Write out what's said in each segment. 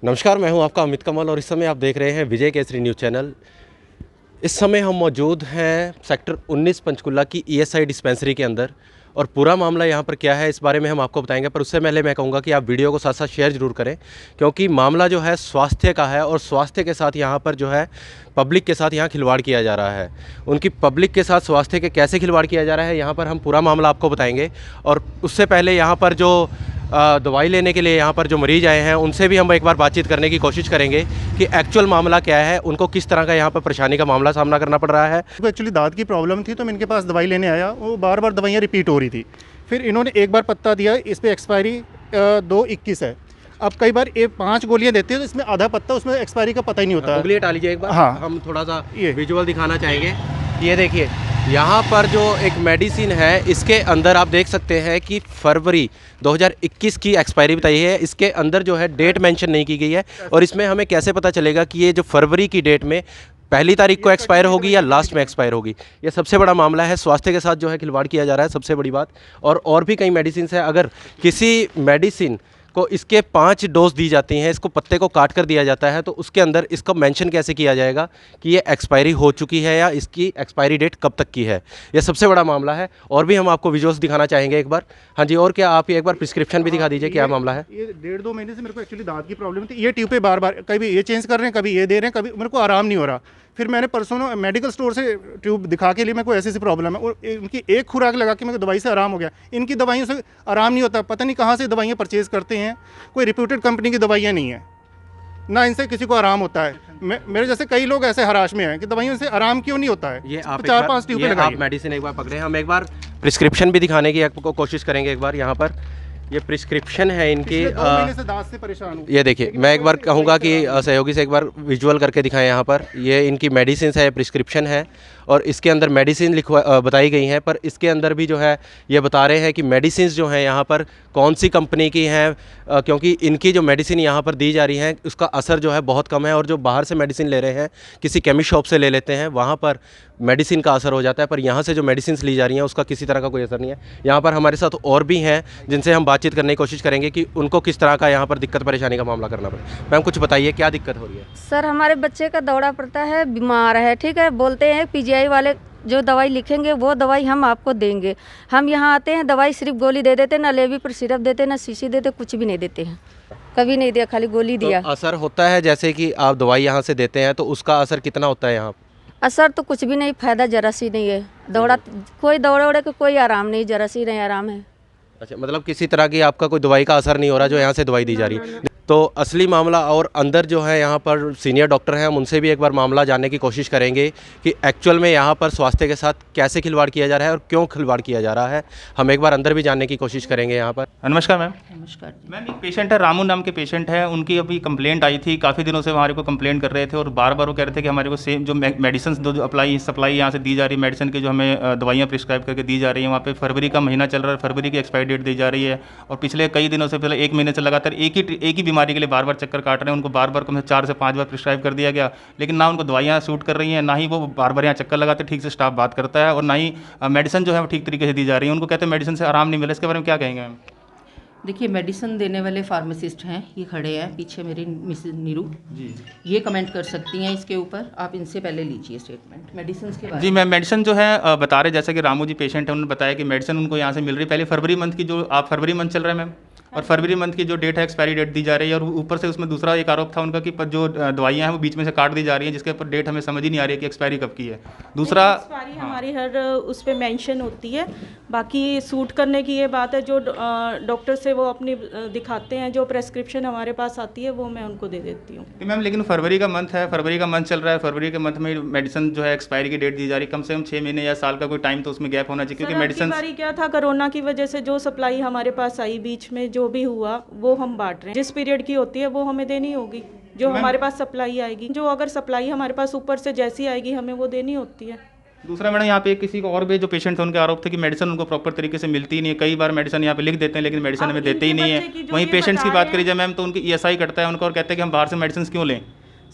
नमस्कार, मैं हूं आपका अमित कमल और इस समय आप देख रहे हैं विजय केसरी न्यूज़ चैनल। इस समय हम मौजूद हैं सेक्टर 19 पंचकुला की ईएसआई डिस्पेंसरी के अंदर और पूरा मामला यहां पर क्या है इस बारे में हम आपको बताएंगे। पर उससे पहले मैं कहूंगा कि आप वीडियो को साथ साथ शेयर जरूर करें, क्योंकि मामला जो है स्वास्थ्य का है और स्वास्थ्य के साथ यहां पर जो है पब्लिक के साथ यहाँ खिलवाड़ किया जा रहा है। उनकी पब्लिक के साथ स्वास्थ्य के कैसे खिलवाड़ किया जा रहा है यहाँ पर हम पूरा मामला आपको बताएंगे। और उससे पहले यहाँ पर जो दवाई लेने के लिए यहाँ पर जो मरीज़ आए हैं उनसे भी हम एक बार बातचीत करने की कोशिश करेंगे कि एक्चुअल मामला क्या है, उनको किस तरह का यहाँ पर परेशानी का मामला सामना करना पड़ रहा है। तो एक्चुअली दांत की प्रॉब्लम थी, तो मैं इनके पास दवाई लेने आया, वो बार बार दवाइयाँ रिपीट हो रही थी। फिर इन्होंने एक बार पत्ता दिया, इस पर एक्सपायरी 2/21 है। अब कई बार ये 5 गोलियाँ देते हैं तो इसमें आधा पत्ता, उसमें एक्सपायरी का पता ही नहीं होता। उंगली हटा लीजिए एक बार। हाँ, हम थोड़ा सा ये विजुअल दिखाना चाहेंगे। ये देखिए यहाँ पर जो एक मेडिसिन है इसके अंदर आप देख सकते हैं कि फरवरी 2021 की एक्सपायरी बताई है। इसके अंदर जो है डेट मेंशन नहीं की गई है और इसमें हमें कैसे पता चलेगा कि ये जो फरवरी की डेट में पहली तारीख को एक्सपायर होगी या लास्ट में एक्सपायर होगी। ये सबसे बड़ा मामला है, स्वास्थ्य के साथ जो है खिलवाड़ किया जा रहा है, सबसे बड़ी बात। और भी कई मेडिसिन है, अगर किसी मेडिसिन को इसके 5 डोज दी जाती हैं, इसको पत्ते को काट कर दिया जाता है, तो उसके अंदर इसका मेंशन कैसे किया जाएगा कि ये एक्सपायरी हो चुकी है या इसकी एक्सपायरी डेट कब तक की है। ये सबसे बड़ा मामला है। और भी हम आपको विजुअल्स दिखाना चाहेंगे एक बार। हाँ जी, और क्या आप एक बार प्रिस्क्रिप्शन भी दिखा दीजिए, क्या मामला है। ये 1.5-2 महीने से मेरे को एक्चुअली दांत की प्रॉब्लम थी। ये ट्यूब पे बार बार कभी ये चेंज कर रहे हैं, कभी ये दे रहे हैं, कभी मेरे को आराम नहीं हो रहा। फिर मैंने परसों मेडिकल स्टोर से ट्यूब दिखा के लिए, मेरे को ऐसी प्रॉब्लम है और इनकी एक खुराक लगा के मेरे को दवाई से आराम हो गया। इनकी दवाइयों से आराम नहीं होता, पता नहीं कहाँ से दवाइयाँ परचेज़ करते हैं, कोई रिप्यूटेड कंपनी की दवाइयाँ नहीं है, ना इनसे किसी को आराम होता है। मेरे जैसे कई लोग ऐसे हराश में हैं कि दवाइयों से आराम क्यों नहीं होता है। ये आप 4-5 ट्यूबें लगाइए। आप मेडिसिन एक बार पकड़े, हम एक बार प्रिस्क्रिप्शन भी दिखाने की आपको कोशिश करेंगे। एक बार यहाँ पर ये प्रिस्क्रिप्शन है इनकी। 2 महीने से दांत से परेशान हूँ। ये देखिए, मैं एक बार कहूँगा कि सहयोगी से एक बार विजुअल करके दिखाएं। यहाँ पर ये इनकी मेडिसिन है, प्रिस्क्रिप्शन है और इसके अंदर मेडिसिन बताई गई हैं। पर इसके अंदर भी जो है ये बता रहे हैं कि मेडिसिन जो हैं यहाँ पर कौन सी कंपनी की हैं, क्योंकि इनकी जो मेडिसिन यहाँ पर दी जा रही हैं उसका असर जो है बहुत कम है। और जो बाहर से मेडिसिन ले रहे हैं, किसी केमिस्ट शॉप से ले लेते हैं, वहाँ पर मेडिसिन का असर हो जाता है। पर यहाँ से जो मेडिसिन ली जा रही हैं उसका किसी तरह का कोई असर नहीं है। यहाँ पर हमारे साथ और भी हैं जिनसे हम बातचीत करने की कोशिश करेंगे कि उनको किस तरह का यहाँ पर दिक्कत परेशानी का मामला करना पड़े। मैम कुछ बताइए, क्या दिक्कत हो रही है। सर, हमारे बच्चे का दौरा पड़ता है, बीमार है, ठीक है। बोलते हैं पीजीआई वाले जो दवाई लिखेंगे वो दवाई हम आपको देंगे। हम यहाँ आते हैं, दवाई सिर्फ गोली दे देते, ना लेवी पर सिरप देते, ना शीशी देते, कुछ भी नहीं देते हैं। कभी नहीं दिया, खाली गोली दिया। तो असर होता है, जैसे कि आप दवाई यहाँ से देते हैं तो उसका असर कितना होता है यहाँ। असर तो कुछ भी नहीं, फायदा जरा सी नहीं है। कोई दौड़े को कोई आराम नहीं, जरा सी नहीं आराम है। अच्छा, मतलब किसी तरह की आपका कोई दवाई का असर नहीं हो रहा जो यहाँ से दवाई दी जा रही है। तो असली मामला और अंदर जो है यहाँ पर सीनियर डॉक्टर हैं, हम उनसे भी एक बार मामला जानने की कोशिश करेंगे कि एक्चुअल में यहाँ पर स्वास्थ्य के साथ कैसे खिलवाड़ किया जा रहा है और क्यों खिलवाड़ किया जा रहा है। हम एक बार अंदर भी जानने की कोशिश करेंगे यहाँ पर। नमस्कार मैम। नमस्कार मैम, एक पेशेंट है, रामू नाम के पेशेंट है। उनकी अभी कंप्लेंट आई थी, काफ़ी दिनों से हमारे को कंप्लेंट कर रहे थे और बार बार वो कह रहे थे कि हमारे को सेम जो मेडिसिन जो सप्लाई यहाँ से दी जा रही है, मेडिसिन की जो हमें दवाइयाँ प्रिस्क्राइब करके दी जा रही है, वहाँ पे फरवरी का महीना चल रहा है, फरवरी की एक्सपायरी डेट दी जा रही है। और पिछले कई दिनों से, पहले 1 महीने से लगातार एक ही बीमारी के लिए बार बार चक्कर काट रहे हैं। उनको बार बार कम से 4 से 5 बार प्रिस्क्राइब कर दिया गया, लेकिन ना उनको दवाइयाँ सूट कर रही हैं, ना ही वो बार बार यहाँ चक्कर लगाते, ठीक से स्टाफ बात करता है, और ना ही मेडिसिन जो है वो ठीक तरीके से दी जा रही है। उनको कहते हैं मेडिसिन से आराम नहीं मिला। इसके बारे में क्या कहेंगे मैम। देखिए, मेडिसिन देने वाले फार्मासिस्ट हैं, ये खड़े हैं पीछे मेरी मिसेज नीरू जी, ये कमेंट कर सकती हैं इसके ऊपर। आप इनसे पहले लीजिए स्टेटमेंट मेडिसिन के बारे में। जी मैम, मेडिसिन जो है बता रहे, जैसे कि रामू जी पेशेंट है, उन्होंने बताया कि मेडिसिन उनको यहाँ से मिल रही है। पहले फरवरी मंथ की, जो आप फरवरी मंथ चल रहा है मैम, और फरवरी मंथ की जो डेट है एक्सपायरी डेट दी जा रही है। और ऊपर से उसमें दूसरा एक आरोप था उनका कि जो दवाइयाँ हैं वो बीच में से काट दी जा रही हैं, जिसके ऊपर डेट हमें समझ ही नहीं आ रही है कि एक्सपायरी कब की है। दूसरा एक्सपायरी हमारी हर उस पर मेंशन होती है। बाकी सूट करने की ये बात है, जो डॉक्टर से वो अपनी दिखाते हैं, जो प्रेस्क्रिप्शन हमारे पास आती है वो मैं उनको दे देती हूँ। मैम, लेकिन फरवरी का मंथ है, फरवरी का मंथ चल रहा है, फरवरी के मंथ में मेडिसिन जो है एक्सपायरी की डेट दी जा रही है। कम से कम 6 महीने या साल का कोई टाइम तो उसमें गैप होना चाहिए, क्योंकि मेडिसिन क्या था, कोरोना की वजह से जो सप्लाई हमारे पास आई बीच में, जो भी हुआ वो हम बांट रहे हैं। जिस पीरियड की होती है वो हमें देनी होगी, जो हमारे पास सप्लाई आएगी। जो अगर सप्लाई हमारे पास ऊपर से जैसी आएगी हमें वो देनी होती है। दूसरा मैडम, यहाँ पे किसी को और भी जो पेशेंट थे उनके आरोप थे कि मेडिसिन उनको प्रॉपर तरीके से मिलती ही नहीं है। कई बार मेडिसिन यहाँ पे लिख देते हैं लेकिन मेडिसिन हमें देते ही नहीं है। वहीं पेशेंट्स की बात करी जाए मैम, तो उनकी ईएसआई कटता है उनको और कहते हैं कि हम बाहर से मेडिसिन क्यों लें।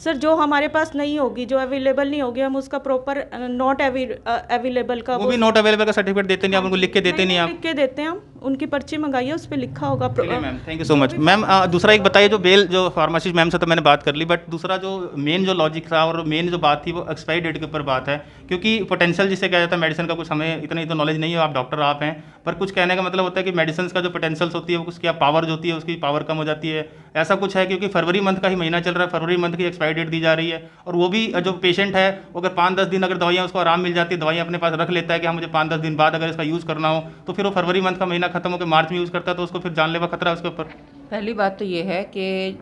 सर जो हमारे पास नहीं होगी, जो अवेलेबल नहीं होगी, हम उसका प्रॉपर नॉट अवेलेबल का वो भी नॉट अवेलेबल का सर्टिफिकेट देते नहीं, आप उनको लिख के देते नहीं आप? लिख के देते हैं हम, उनकी पर्ची मंगाइए, उस पर लिखा होगा। Ma'am thank you so much ma'am. दूसरा एक बताइए, जो बेल जो फार्मासिस्ट मैम से तो मैंने बात कर ली, बट दूसरा जो मेन जो लॉजिक था और मेन जो बात थी वो एक्सपायरी डेट के ऊपर बात है, क्योंकि पोटेंशियल जिसे कहा जाता है मेडिसिन का, कुछ हमें इतनी तो नॉलेज नहीं है, आप डॉक्टर आप हैं, पर कुछ कहने का मतलब होता है कि मेडिसिन का जो पोटेंशियल होती है उसकी पावर जो होती है उसकी पावर कम हो जाती है, ऐसा कुछ है। क्योंकि फरवरी मंथ का ही महीना चल रहा है, फरवरी मंथ की एक्सपायरी डेट दी जा रही है, और वो भी जो पेशेंट है वो अगर 5-10 दिन अगर दवाइयाँ उसको आराम मिल जाती है, दवाइयाँ अपने पास रख लेता है कि हाँ मुझे 5-10 दिन बाद अगर इसका यूज़ करना हो, तो फिर वो फरवरी मंथ का महीना खत्म होकर मार्च में यूज़ करता है, तो उसको फिर जानलेवा खतरा है उसके ऊपर। पहली बात तो ये है कि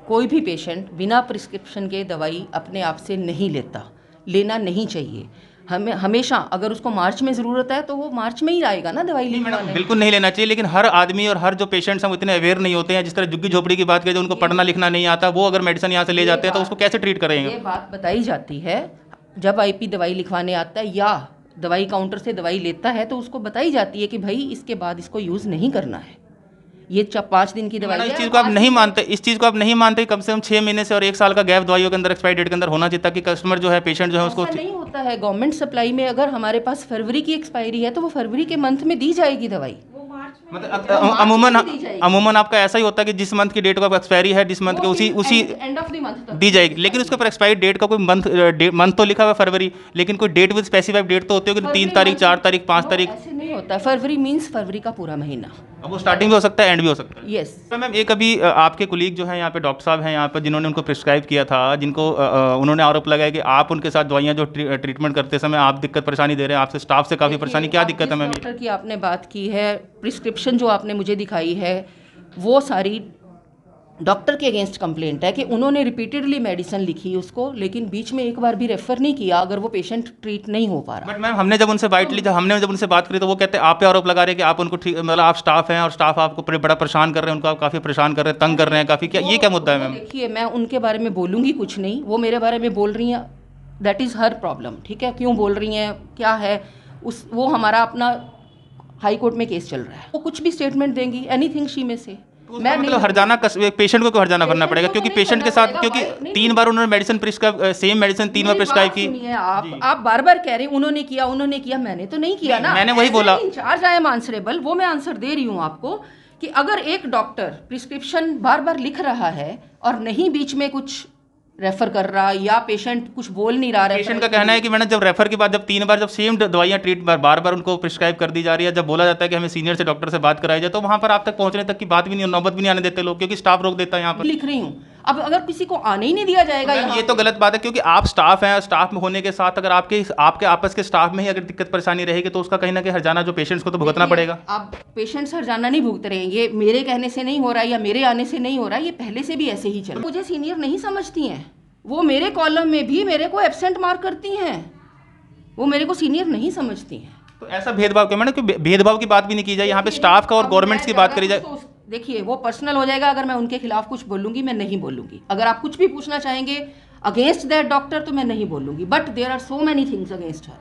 कोई भी पेशेंट बिना प्रिस्क्रिप्शन के दवाई अपने आप से नहीं लेता, लेना नहीं चाहिए। हमें हमेशा अगर उसको मार्च में ज़रूरत है तो वो मार्च में ही आएगा ना दवाई लेने वाले। बिल्कुल नहीं लेना चाहिए, लेकिन हर आदमी और हर जो पेशेंट्स हैं वो इतने अवेयर नहीं होते हैं। जिस तरह झुग्गी झोपड़ी की बात करें, जो उनको पढ़ना लिखना नहीं आता, वो अगर मेडिसिन यहाँ से ले जाते हैं तो उसको कैसे ट्रीट करेंगे? ये बात बताई जाती है जब आईपी दवाई लिखवाने आता है या दवाई काउंटर से दवाई लेता है, तो उसको बताई जाती है कि भाई इसके बाद इसको यूज़ नहीं करना है, ये 5 दिन की दवाई है। इस चीज़ को आप नहीं मानते, इस चीज़ को आप नहीं मानते, कम से कम 6 महीने से और 1 साल का गैप दवाइयों के अंदर एक्सपायरी डेट के अंदर होना चाहिए, ताकि कस्टमर जो है, पेशेंट जो है उसको। ऐसा नहीं होता है। गवर्नमेंट सप्लाई में अगर हमारे पास फरवरी की एक्सपायरी है तो वो फरवरी के मंथ में दी जाएगी दवाई। मतलब अमूमन आपका ऐसा ही होता है कि जिस मंथ की डेट का एक्सपायरी है, जिस मंथ के उसी एंड ऑफ द मंथ तक दी जाएगी, लेकिन उसके ऊपर एक्सपायरी डेट का कोई मंथ तो लिखा हुआ है फरवरी, लेकिन कोई डेट विद स्पेसिफाइड डेट तो होती है कि 3 तारीख, 4 तारीख, 5 तारीख। ऐसे नहीं होता है। फरवरी मीन्स फरवरी का पूरा महीना। अब वो स्टार्टिंग भी हो सकता है, एंड भी हो सकता है। यस। तो मैम एक अभी आपके कुलीग जो हैं यहाँ पे, डॉक्टर साहब हैं यहाँ पे, जिन्होंने उनको प्रिस्क्राइब किया था, जिनको उन्होंने आरोप लगाया कि आप उनके साथ दवाइयाँ जो ट्रीटमेंट करते समय आप दिक्कत परेशानी दे रहे हैं, आपसे स्टाफ से काफ़ी परेशानी, क्या दिक्कत है मैम? डॉक्टर की आपने बात की है, प्रिस्क्रिप्शन जो आपने मुझे दिखाई है वो सारी डॉक्टर के अगेंस्ट कंप्लेंट है कि उन्होंने रिपीटेडली मेडिसिन लिखी उसको, लेकिन बीच में एक बार भी रेफर नहीं किया अगर वो पेशेंट ट्रीट नहीं हो पा रहा। बट मैम हमने जब उनसे बाइट ली, हमने जब उनसे बात करी, तो वो कहते हैं आप पे आरोप लगा रहे हैं कि आप उनको ठीक, मतलब आप स्टाफ हैं और स्टाफ आपको बड़ा परेशान कर रहे हैं, उनको आप काफ़ी परेशान कर रहे हैं, तंग कर रहे हैं काफ़ी, क्या ये क्या मुद्दा है मैम? देखिए, मैं उनके बारे में बोलूँगी कुछ नहीं, वो मेरे बारे में बोल रही हैं, दैट इज़ हर प्रॉब्लम। ठीक है, क्यों बोल रही हैं, क्या है वो हमारा अपना हाई कोर्ट में केस चल रहा है, वो कुछ भी स्टेटमेंट देंगी, एनीथिंग शी में से। मैं मतलब हरजाना पेशेंट को हरजाना करना पड़ेगा, क्योंकि पेशेंट के साथ, क्योंकि 3 बार उन्होंने मेडिसिन प्रिस्क्राइब, सेम मेडिसिन 3 बार प्रिस्क्राइब की। सुनिए, आप बार-बार कह रहे हैं उन्होंने किया, मैंने तो नहीं किया ना। मैंने वही बोला। इंचार्ज आई एम आंसरेबल, वो मैं आंसर दे रही हूँ आपको कि अगर एक डॉक्टर प्रिस्क्रिप्शन बार-बार लिख रहा है और नहीं बीच में कुछ रेफर कर रहा या पेशेंट कुछ बोल नहीं रहा है, पेशेंट का कहना है कि मैंने जब रेफर के बाद जब 3 बार जब सेम दवाइयाँ बार बार उनको प्रिस्क्राइब कर दी जा रही है, जब बोला जाता है कि हमें सीनियर से डॉक्टर से बात कराई जाए, तो वहाँ पर आप तक पहुँचने तक की बात भी नहीं, नौबत भी नहीं आने देते लोग, क्योंकि स्टाफ रोक देता है यहाँ पर। लिख रही हूँ, अब अगर किसी को आने ही नहीं दिया जाएगा यहाँ, ये तो गलत बात है, क्योंकि आप स्टाफ हैं, स्टाफ में होने के साथ अगर आपके आपस के स्टाफ में ही अगर दिक्कत परेशानी रहेगी, तो उसका कहीं ना कहीं हरजाना जो पेशेंट्स को तो भुगतना पड़ेगा। आप पेशेंट्स हरजाना नहीं भुगत रहे हैं, ये मेरे कहने से नहीं हो रहा है या मेरे आने से नहीं हो रहा है, ये पहले से भी ऐसे ही चल। मुझे सीनियर नहीं समझती हैं, वो मेरे कॉलम में भी मेरे को एब्सेंट मार्क करती हैं, वो मेरे को सीनियर नहीं समझती हैं। तो ऐसा भेदभाव क्यों मैडम? कि भेदभाव की बात भी नहीं की जाए यहाँ पे, स्टाफ का और गवर्नमेंट्स की बात करी जाए। देखिए, वो पर्सनल हो जाएगा अगर मैं उनके खिलाफ कुछ बोलूँगी, मैं नहीं बोलूँगी। अगर आप कुछ भी पूछना चाहेंगे अगेंस्ट दैट डॉक्टर तो मैं नहीं बोलूँगी, but there are so many things against her.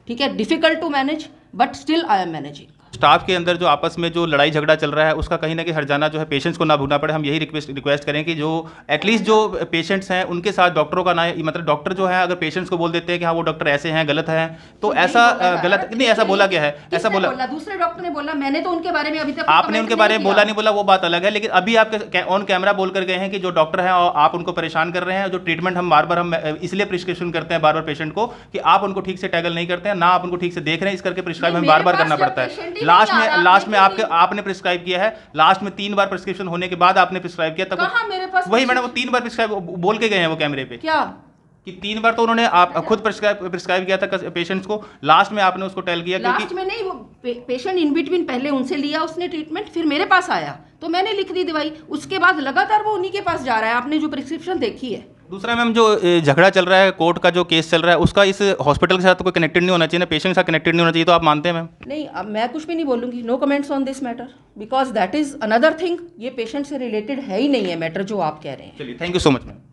ठीक है, difficult to manage but still I am managing. Staff के अंदर जो आपस में जो लड़ाई झगड़ा चल रहा है, उसका कहीं ना कहीं हरजाना जो है पेशेंट्स को ना भुगतना पड़े। हम यही रिक्वेस्ट करें कि जो एटलीस्ट जो पेशेंट्स हैं उनके साथ डॉक्टरों का ना, मतलब डॉक्टर जो है अगर पेशेंट्स को बोल देते हैं कि हाँ वो डॉक्टर ऐसे हैं, गलत है, तो ऐसा गलत नहीं, ऐसा बोला गया है, ऐसा बोला दूसरे डॉक्टर ने बोला, मैंने तो उनके बारे में अभी तक आपने उनके बारे में बोला नहीं बोला वो बात अलग है, लेकिन अभी आपके ऑन कैमरा बोल कर गए हैं कि जो डॉक्टर हैं और आप उनको परेशान कर रहे हैं, जो ट्रीटमेंट हम बार बार हम इसलिए प्रिस्क्रिप्शन करते हैं बार बार पेशेंट को कि आप उनको ठीक से टैकल नहीं करते हैं, ना आप उनको ठीक से देख रहे हैं, इस करके प्रिस्क्राइब हमें बार बार करना पड़ता है। लास्ट में आपने प्रिस्क्राइब किया है, लास्ट में 3 बार प्रिस्क्रिप्शन होने के बाद आपने प्रिस्क्राइब किया, तब मेरे पास वही मैडम वो 3 बार प्रिस्क्राइब बोल के गए हैं वो कैमरे पे, क्या कि 3 बार तो उन्होंने आप खुद प्रिस्क्राइब किया था पेशेंट्स को, लास्ट में आपने उसको टेल किया, क्योंकि लास्ट में नहीं, वो पेशेंट इन बिटवीन पहले उनसे लिया उसने ट्रीटमेंट, फिर मेरे पास आया तो मैंने लिख दी दवाई, उसके बाद लगातार वो उन्हीं के पास जा रहा है, आपने जो प्रिस्क्रिप्शन देखी है। दूसरा मैम जो झगड़ा चल रहा है, कोर्ट का जो केस चल रहा है, उसका इस हॉस्पिटल के साथ तो कोई कनेक्टेड नहीं होना चाहिए ना, पेशेंट के साथ कनेक्टेड नहीं होना चाहिए, तो आप मानते हैं मैम? नहीं, अब मैं कुछ भी नहीं बोलूँगी, no comments on this matter, because that is another thing, ये पेशेंट से रिलेटेड है ही नहीं है मैटर जो आप कह रहे हैं। चलिए, thank you so much ma'am.